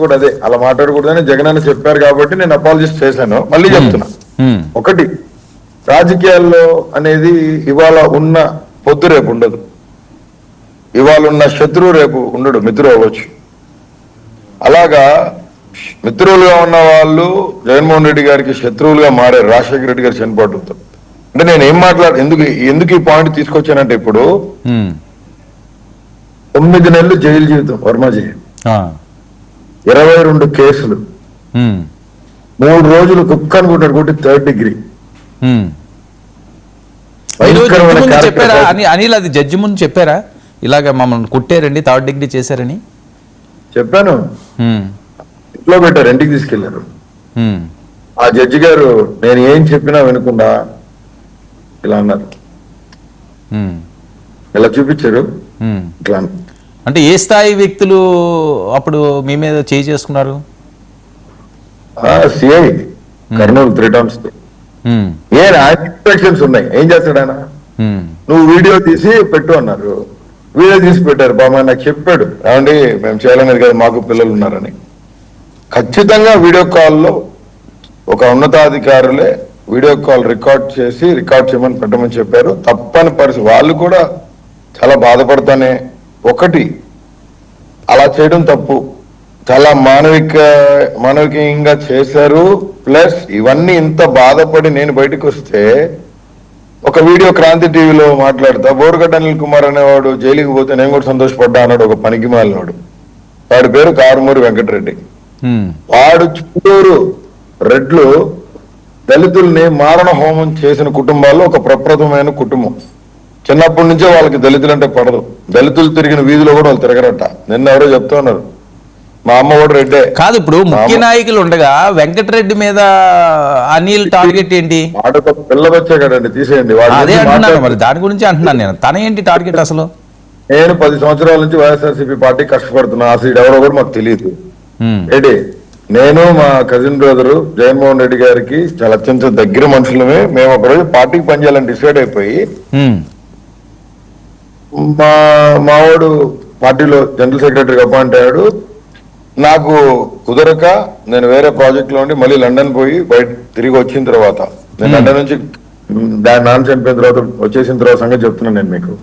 కూడా అదే అలా మాట్లాడకూడదని జగన్ అన్న చెప్పారు కాబట్టి నేను అపాలజిస్ట్ చేశాను. మళ్ళీ చెప్తున్నా, ఒకటి రాజకీయాల్లో అనేది ఇవాళ ఉన్న పొద్దు రేపు ఉండదు. ఇవాళ ఉన్న శత్రువు రేపు ఉండడు, మిత్రుడు అవ్వచ్చు. అలాగా మిత్రులుగా ఉన్న వాళ్ళు జగన్మోహన్ రెడ్డి గారికి శత్రువులుగా మారారు రాజశేఖర రెడ్డి గారు చనిపోవడంతో. అంటే నేను ఏం ఎందుకు ఈ పాయింట్ తీసుకొచ్చానంటే, ఇప్పుడు 9 నెలలు జైలు జీవితం వర్మజీ, 22 కేసులు, 3 రోజులు కుక్క అనుకుంటాడు కొట్టి 3rd డిగ్రీ. చెప్పారా అనిల్? అది జడ్జి ముందు చెప్పారా ఇలాగ మమ్మల్ని కుట్టారండి, 3rd డిగ్రీ చేశారని? చెప్పాను. ఇంట్లో పెట్టారు, ఇంటికి తీసుకెళ్లారు. ఆ జడ్జి గారు నేను ఏం చెప్పినా వినకుండా ఇలా అన్నారు, ఇలా చూపించారు, ఇట్లా అంటే ఏ స్థాయి వ్యక్తులు అప్పుడు మీ మీద చేయి చేసుకున్నారు? సిఐ కర్నూలు 3 టౌన్స్ ఇన్స్ట్రక్షన్స్ ఉన్నాయి. ఏం చేస్తాడు ఆయన, నువ్వు వీడియో తీసి పెట్టు అన్నారు. వీడియో తీసి పెట్టారు. బాబా నాకు చెప్పాడు, ఏమండి మేము చేయలేనిది కదా, మాకు పిల్లలు ఉన్నారని. ఖచ్చితంగా వీడియో కాల్లో ఒక ఉన్నతాధికారులే వీడియో కాల్ రికార్డ్ చేయమని పెట్టమని చెప్పారు. తప్పని పరిస్థితి వాళ్ళు కూడా చాలా బాధపడతానే. ఒకటి అలా చేయడం తప్పు, చాలా మానవికంగా చేశారు. ప్లస్ ఇవన్నీ ఇంత బాధపడి నేను బయటకు వస్తే ఒక వీడియో క్రాంతి టీవీలో మాట్లాడతా, బోరుగడ్డ అనిల్ కుమార్ అనేవాడు జైలుకి పోతే నేను కూడా సంతోషపడ్డా అన్నాడు ఒక పనికి మాలినాడు. వాడి పేరు కారుమూరి వెంకటరెడ్డి. వాడు చుట్టూరు రెడ్లు దళితుల్ని మారణ హోమం చేసిన కుటుంబాల్లో ఒక ప్రప్రథమైన కుటుంబం. చిన్నప్పటి నుంచే వాళ్ళకి దళితులు అంటే పడదు. దళితులు తిరిగిన వీధిలో కూడా వాళ్ళు తిరగరట. నిన్న ఎవరో చెప్తా ఉన్నారు, మా అమ్మ కూడా రెడ్డే కాదు. ఇప్పుడు ముఖ్య నాయకులు ఉండగా వెంకటరెడ్డి మీద అనిల్ టార్గెట్ ఏంటి? పిల్ల వచ్చే కదండి, తీసేయండి. అదే అంటున్నాను, మరి దాని గురించి అంటున్నాను నేను. తన ఏంటి టార్గెట్ అసలు? నేను 10 సంవత్సరాల నుంచి వైఎస్ఆర్సీపీ పార్టీ కష్టపడుతున్నా. అసలు ఎవరో కూడా మాకు తెలియదు. ఏంటి, నేను మా కజిన్ బ్రదరు జగన్మోహన్ రెడ్డి గారికి చాలా అత్యంత దగ్గర మనుషులమే. మేము ఒకరోజు పార్టీకి పనిచేయాలని డిసైడ్ అయిపోయి మావాడు పార్టీలో జనరల్ సెక్రటరీగా అపాయింట్ అయ్యాడు. నాకు కుదరక నేను వేరే ప్రాజెక్ట్ లో ఉండి మళ్ళీ లండన్ పోయి బయట తిరిగి వచ్చిన తర్వాత, నేను లండన్ నుంచి దాని నాన్న చనిపోయిన తర్వాత వచ్చేసిన తర్వాత సంగతి చెప్తున్నాను నేను మీకు.